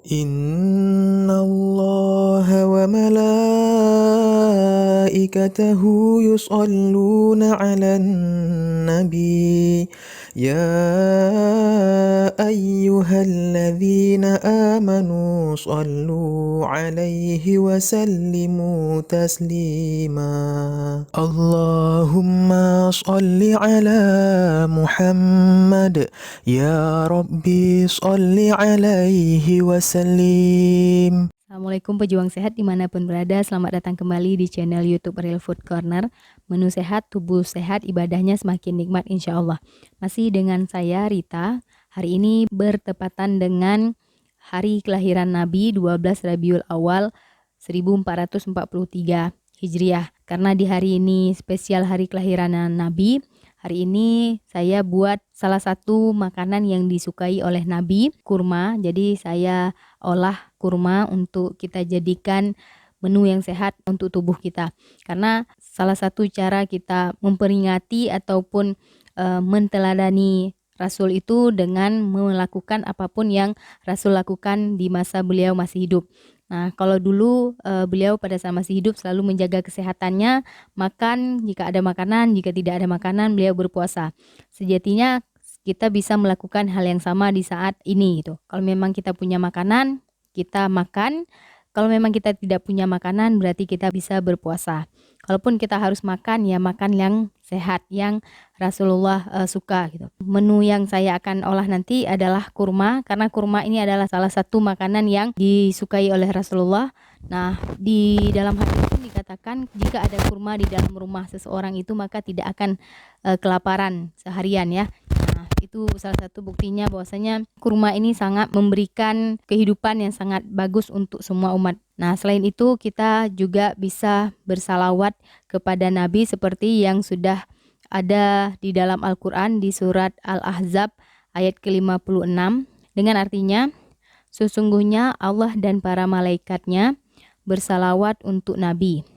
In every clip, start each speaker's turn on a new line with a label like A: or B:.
A: Innallaha wa malaikatahu yusalluna 'alan nabi ya ayyuhalladzina amanu sallu 'alaihi wa sallimu taslima. Allahumma shalli 'ala Muhammad ya Rabbi shalli 'alaihi wa sallim.
B: Assalamualaikum pejuang sehat dimanapun berada, selamat datang kembali di channel YouTube Real Food Corner. Menu sehat, tubuh sehat, ibadahnya semakin nikmat insya Allah. Masih dengan saya Rita, hari ini bertepatan dengan hari kelahiran Nabi 12 Rabiul Awal 1443 Hijriah. Karena di hari ini spesial hari kelahiran Nabi, hari ini saya buat salah satu makanan yang disukai oleh Nabi, kurma. Jadi saya olah kurma untuk kita jadikan menu yang sehat untuk tubuh kita. Karena salah satu cara kita memperingati ataupun menteladani Rasul itu dengan melakukan apapun yang Rasul lakukan di masa beliau masih hidup. Nah, kalau dulu beliau pada saat masih hidup selalu menjaga kesehatannya, makan jika ada makanan, jika tidak ada makanan beliau berpuasa. Sejatinya kita bisa melakukan hal yang sama di saat ini gitu. Kalau memang kita punya makanan, kita makan. Kalau memang kita tidak punya makanan, berarti kita bisa berpuasa. Kalaupun kita harus makan, ya makan yang sehat, yang Rasulullah suka gitu. Menu yang saya akan olah nanti adalah kurma, karena kurma ini adalah salah satu makanan yang disukai oleh Rasulullah. Nah, di dalam hadis ini dikatakan jika ada kurma di dalam rumah seseorang itu maka tidak akan kelaparan seharian ya. Nah, itu salah satu buktinya bahwasanya kurma ini sangat memberikan kehidupan yang sangat bagus untuk semua umat. Nah, selain itu kita juga bisa bersalawat kepada Nabi seperti yang sudah ada di dalam Al-Quran di surat Al-Ahzab ayat ke-56 dengan artinya, sesungguhnya Allah dan para malaikatnya bersalawat untuk Nabi.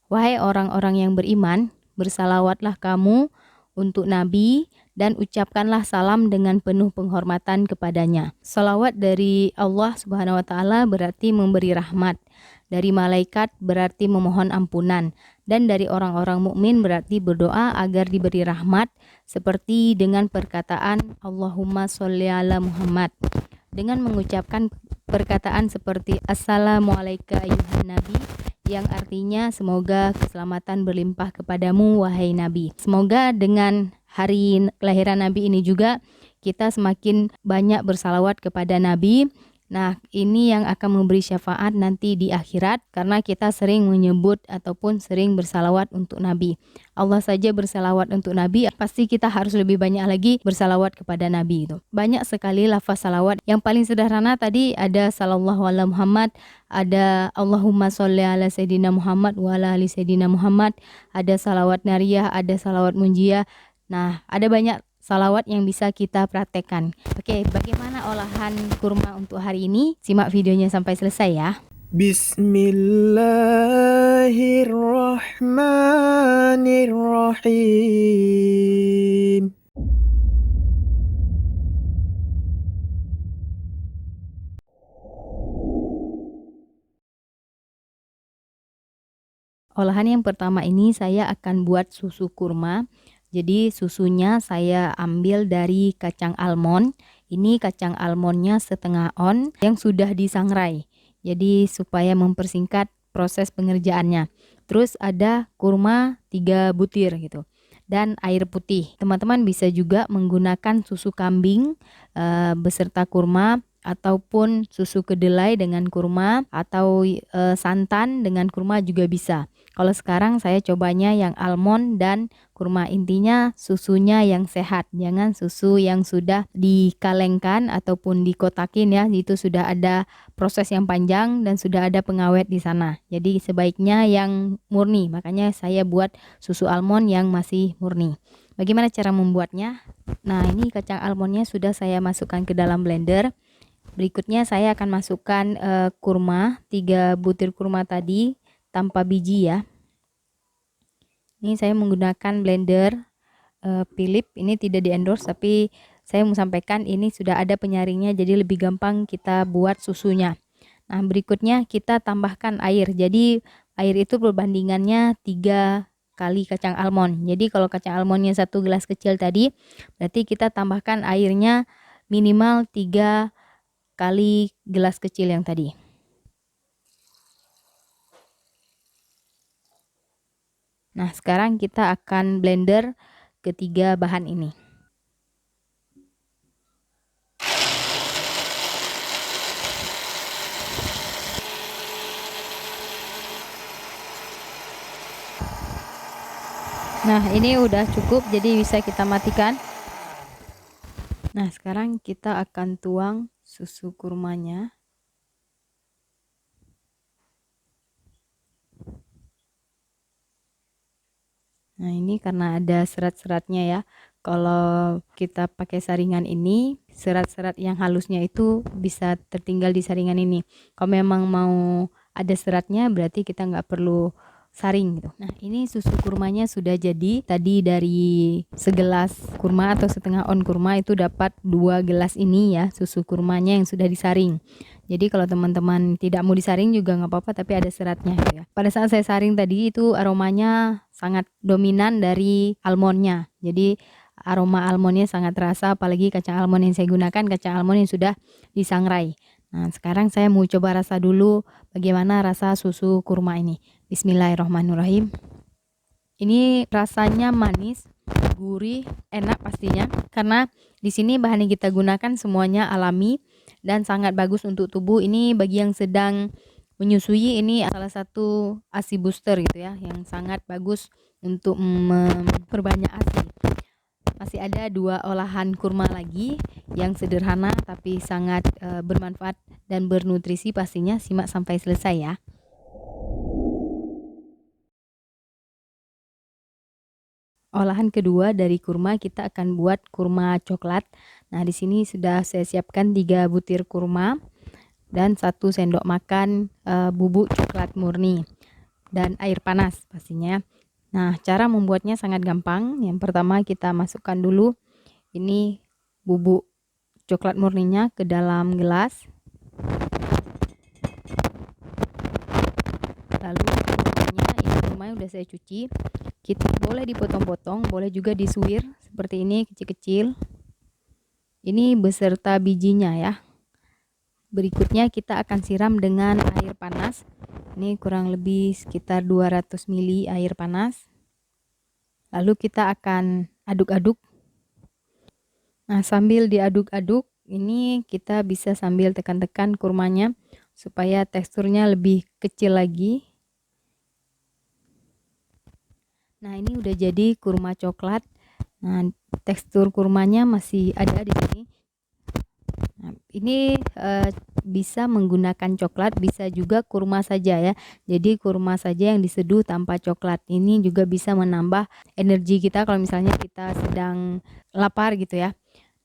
B: Wahai orang-orang yang beriman, bersalawatlah kamu untuk Nabi dan ucapkanlah salam dengan penuh penghormatan kepadanya. Salawat dari Allah Subhanahu wa taala berarti memberi rahmat. Dari malaikat berarti memohon ampunan, dan dari orang-orang mukmin berarti berdoa agar diberi rahmat seperti dengan perkataan Allahumma sholli ala Muhammad. Dengan mengucapkan perkataan seperti Assalamualaikum ayuhan nabi, yang artinya semoga keselamatan berlimpah kepadamu wahai Nabi. Semoga dengan hari kelahiran Nabi ini juga kita semakin banyak bersalawat kepada Nabi. Nah, ini yang akan memberi syafaat nanti di akhirat karena kita sering menyebut ataupun sering bersalawat untuk Nabi. Allah saja bersalawat untuk Nabi, pasti kita harus lebih banyak lagi bersalawat kepada Nabi itu. Banyak sekali lafaz salawat. Yang paling sederhana tadi ada sallallahu ala Muhammad, ada Allahumma sholli ala Sayyidina Muhammad wa ala ali Sayyidina Muhammad, ada salawat nariyah, ada salawat munjiyah. Nah, ada banyak salawat yang bisa kita praktekkan. Oke, bagaimana olahan kurma untuk hari ini? Simak videonya sampai selesai ya.
A: Bismillahirrahmanirrahim.
B: Olahan yang pertama ini saya akan buat susu kurma. Jadi susunya saya ambil dari kacang almond. Ini kacang almondnya setengah on yang sudah disangrai. Jadi supaya mempersingkat proses pengerjaannya. Terus ada kurma 3 butir gitu. Dan air putih. Teman-teman bisa juga menggunakan susu kambing beserta kurma, ataupun susu kedelai dengan kurma, atau santan dengan kurma juga bisa. Kalau sekarang saya cobanya yang almond dan kurma. Intinya susunya yang sehat, jangan susu yang sudah dikalengkan ataupun dikotakin ya, itu sudah ada proses yang panjang dan sudah ada pengawet di sana. Jadi sebaiknya yang murni, makanya saya buat susu almond yang masih murni. Bagaimana cara membuatnya? Nah, ini kacang almondnya sudah saya masukkan ke dalam blender. Berikutnya saya akan masukkan kurma, 3 butir kurma tadi tanpa biji ya. Ini saya menggunakan blender Philips, ini tidak di endorse tapi saya mau sampaikan ini sudah ada penyaringnya, jadi lebih gampang kita buat susunya. Nah, berikutnya kita tambahkan air. Jadi air itu perbandingannya 3 kali kacang almond. Jadi kalau kacang almondnya 1 gelas kecil tadi, berarti kita tambahkan airnya minimal 3 kali gelas kecil yang tadi. Nah, sekarang kita akan blender ketiga bahan ini. Nah, ini udah cukup, jadi bisa kita matikan. Nah, sekarang kita akan tuang susu kurmanya. Nah, ini karena ada serat-seratnya ya. Kalau kita pakai saringan ini, serat-serat yang halusnya itu bisa tertinggal di saringan ini. Kalau memang mau ada seratnya, berarti kita nggak perlu saring gitu. Nah, ini susu kurmanya sudah jadi. Tadi dari segelas kurma atau setengah on kurma itu dapat 2 gelas ini ya, susu kurmanya yang sudah disaring. Jadi kalau teman-teman tidak mau disaring juga nggak apa-apa, tapi ada seratnya gitu ya. Pada saat saya saring tadi itu aromanya sangat dominan dari almondnya. Jadi aroma almondnya sangat terasa, apalagi kacang almond yang saya gunakan kacang almond yang sudah disangrai. Nah, sekarang saya mau coba rasa dulu bagaimana rasa susu kurma ini. Bismillahirrahmanirrahim. Ini rasanya manis, gurih, enak pastinya. Karena di sini bahan yang kita gunakan semuanya alami dan sangat bagus untuk tubuh. Ini bagi yang sedang menyusui, ini salah satu ASI booster gitu ya, yang sangat bagus untuk memperbanyak ASI. Masih ada 2 olahan kurma lagi yang sederhana tapi sangat bermanfaat dan bernutrisi pastinya. Simak sampai selesai ya. Olahan kedua dari kurma, kita akan buat kurma coklat. Nah, di sini sudah saya siapkan 3 butir kurma dan 1 sendok makan bubuk coklat murni dan air panas pastinya. Nah, cara membuatnya sangat gampang. Yang pertama kita masukkan dulu ini bubuk coklat murninya ke dalam gelas. Lalu kurmanya, ini kurmanya udah saya cuci. Kita boleh dipotong-potong, boleh juga disuir seperti ini kecil-kecil. Ini beserta bijinya ya. Berikutnya kita akan siram dengan air panas. Ini kurang lebih sekitar 200 ml air panas. Lalu kita akan aduk-aduk. Nah, sambil diaduk-aduk, ini kita bisa sambil tekan-tekan kurmanya supaya teksturnya lebih kecil lagi. Nah, ini udah jadi kurma coklat. Nah, tekstur kurmanya masih ada di sini. Nah, ini bisa menggunakan coklat, bisa juga kurma saja ya. Jadi kurma saja yang diseduh tanpa coklat. Ini juga bisa menambah energi kita kalau misalnya kita sedang lapar gitu ya.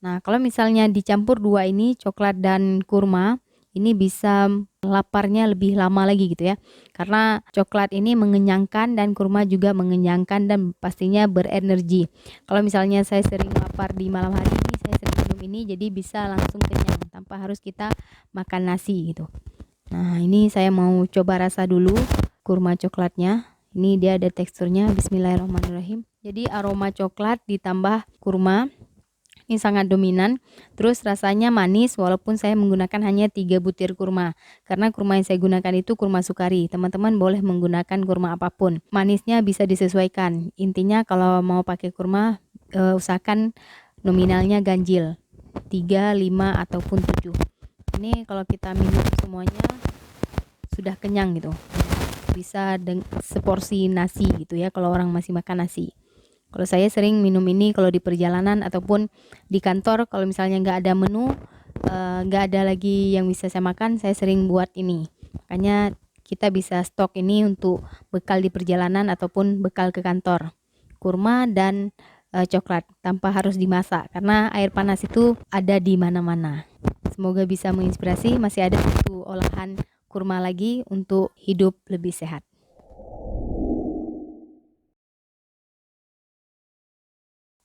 B: Nah, kalau misalnya dicampur 2 ini, coklat dan kurma, ini bisa laparnya lebih lama lagi gitu ya. Karena coklat ini mengenyangkan dan kurma juga mengenyangkan dan pastinya berenergi. Kalau misalnya saya sering lapar di malam hari ini, saya sering minum ini, jadi bisa langsung kenyang tanpa harus kita makan nasi gitu. Nah, ini saya mau coba rasa dulu kurma coklatnya. Ini dia ada teksturnya. Bismillahirrahmanirrahim. Jadi aroma coklat ditambah kurma ini sangat dominan. Terus rasanya manis walaupun saya menggunakan hanya 3 butir kurma. Karena kurma yang saya gunakan itu kurma sukari. Teman-teman boleh menggunakan kurma apapun. Manisnya bisa disesuaikan. Intinya kalau mau pakai kurma usahakan nominalnya ganjil. 3, 5 ataupun 7. Ini kalau kita minum semuanya sudah kenyang gitu. Bisa seporsi nasi gitu ya kalau orang masih makan nasi. Kalau saya sering minum ini kalau di perjalanan ataupun di kantor, kalau misalnya nggak ada menu, nggak ada lagi yang bisa saya makan, saya sering buat ini. Makanya kita bisa stok ini untuk bekal di perjalanan ataupun bekal ke kantor. Kurma dan coklat tanpa harus dimasak karena air panas itu ada di mana-mana. Semoga bisa menginspirasi. Masih ada 1 olahan kurma lagi untuk hidup lebih sehat.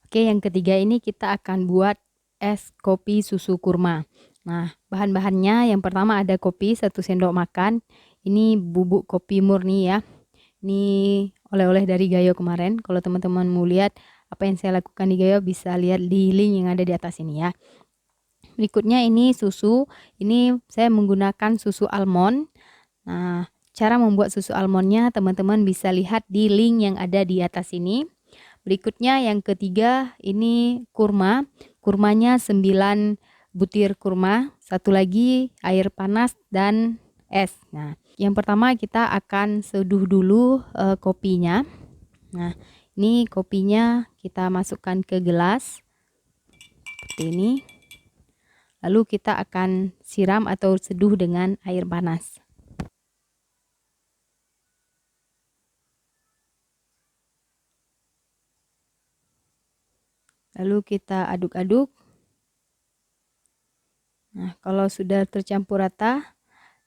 B: Oke, yang ketiga ini kita akan buat es kopi susu kurma. Nah, bahan-bahannya yang pertama ada kopi 1 sendok makan. Ini bubuk kopi murni ya. Ini oleh-oleh dari Gayo kemarin. Kalau teman-teman mau lihat apa yang saya lakukan di Gayo, bisa lihat di link yang ada di atas ini ya. Berikutnya ini susu. Ini saya menggunakan susu almond. Nah, cara membuat susu almondnya teman-teman bisa lihat di link yang ada di atas ini. Berikutnya yang ketiga ini kurma. Kurmanya 9 butir kurma. Satu lagi air panas dan es. Nah, yang pertama kita akan seduh dulu kopinya. Nah, ini kopinya kita masukkan ke gelas seperti ini. Lalu kita akan siram atau seduh dengan air panas. Lalu kita aduk-aduk. Nah, kalau sudah tercampur rata,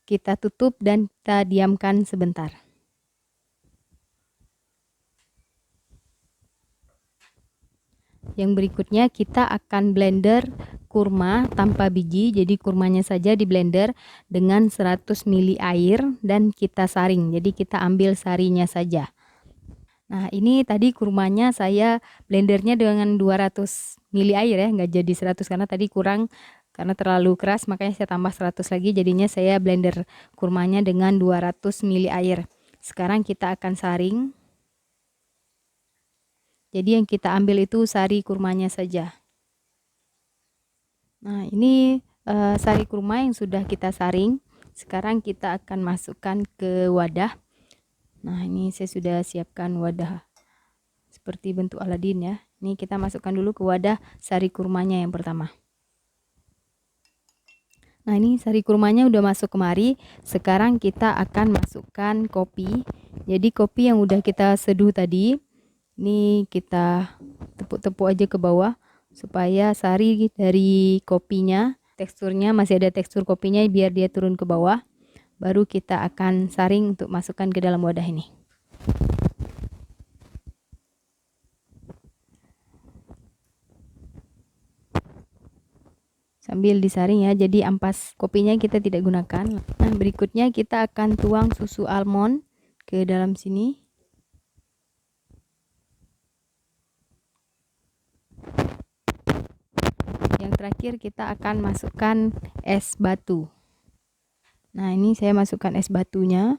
B: kita tutup dan kita diamkan sebentar. Yang berikutnya kita akan blender kurma tanpa biji. Jadi kurmanya saja di blender dengan 100 ml air dan kita saring. Jadi kita ambil sarinya saja. Nah, ini tadi kurmanya saya blendernya dengan 200 ml air ya, nggak jadi 100 karena tadi kurang, karena terlalu keras makanya saya tambah 100 lagi, jadinya saya blender kurmanya dengan 200 ml air. Sekarang kita akan saring. Jadi yang kita ambil itu sari kurmanya saja. Nah, ini sari kurma yang sudah kita saring. Sekarang kita akan masukkan ke wadah. Nah, ini saya sudah siapkan wadah seperti bentuk Aladin ya. Ini kita masukkan dulu ke wadah sari kurmanya yang pertama. Nah, ini sari kurmanya udah masuk kemari. Sekarang kita akan masukkan kopi. Jadi kopi yang udah kita seduh tadi, ini kita tepuk-tepuk aja ke bawah supaya sari dari kopinya, teksturnya masih ada tekstur kopinya biar dia turun ke bawah. Baru kita akan saring untuk masukkan ke dalam wadah ini. Sambil disaring ya, jadi ampas kopinya kita tidak gunakan. Nah, berikutnya kita akan tuang susu almond ke dalam sini. Yang terakhir kita akan masukkan es batu. Nah, ini saya masukkan es batunya.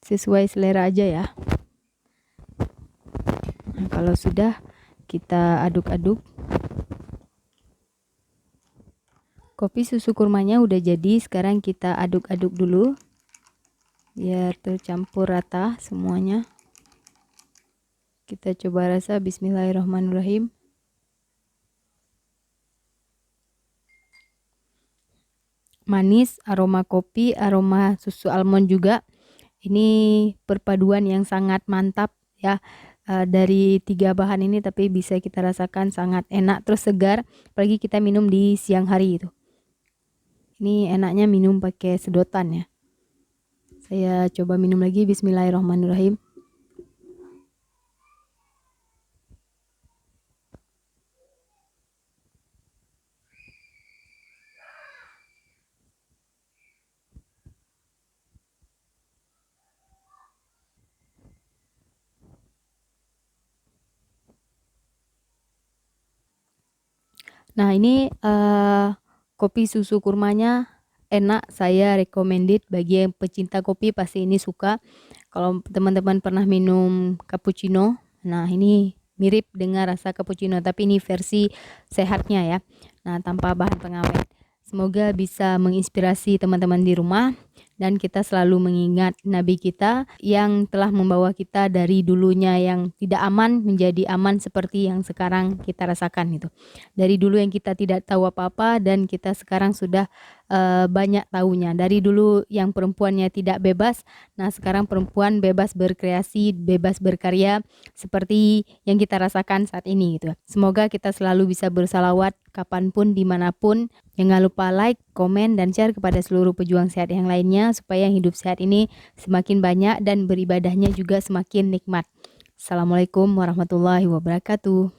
B: Sesuai selera aja ya. Nah, kalau sudah kita aduk-aduk. Kopi susu kurmanya udah jadi, sekarang kita aduk-aduk dulu biar tercampur rata semuanya. Kita coba rasa. Bismillahirrahmanirrahim. Manis, aroma kopi, aroma susu almond juga. Ini perpaduan yang sangat mantap ya. Dari 3 bahan ini tapi bisa kita rasakan sangat enak terus segar, apalagi kita minum di siang hari itu. Ini enaknya minum pakai sedotan ya. Saya coba minum lagi. Bismillahirrahmanirrahim. Nah, ini kopi susu kurmanya enak, saya recommended bagi yang pecinta kopi, pasti ini suka. Kalau teman-teman pernah minum cappuccino, nah ini mirip dengan rasa cappuccino tapi ini versi sehatnya ya. Nah, tanpa bahan pengawet. Semoga bisa menginspirasi teman-teman di rumah dan kita selalu mengingat Nabi kita yang telah membawa kita dari dulunya yang tidak aman menjadi aman seperti yang sekarang kita rasakan itu. Dari dulu yang kita tidak tahu apa-apa dan kita sekarang sudah banyak tahunya. Dari dulu yang perempuannya tidak bebas, nah sekarang perempuan bebas berkreasi, bebas berkarya seperti yang kita rasakan saat ini gitu. Semoga kita selalu bisa bersalawat kapanpun, dimanapun. Jangan lupa like, komen, dan share kepada seluruh pejuang sehat yang lainnya supaya hidup sehat ini semakin banyak dan beribadahnya juga semakin nikmat. Assalamualaikum warahmatullahi wabarakatuh.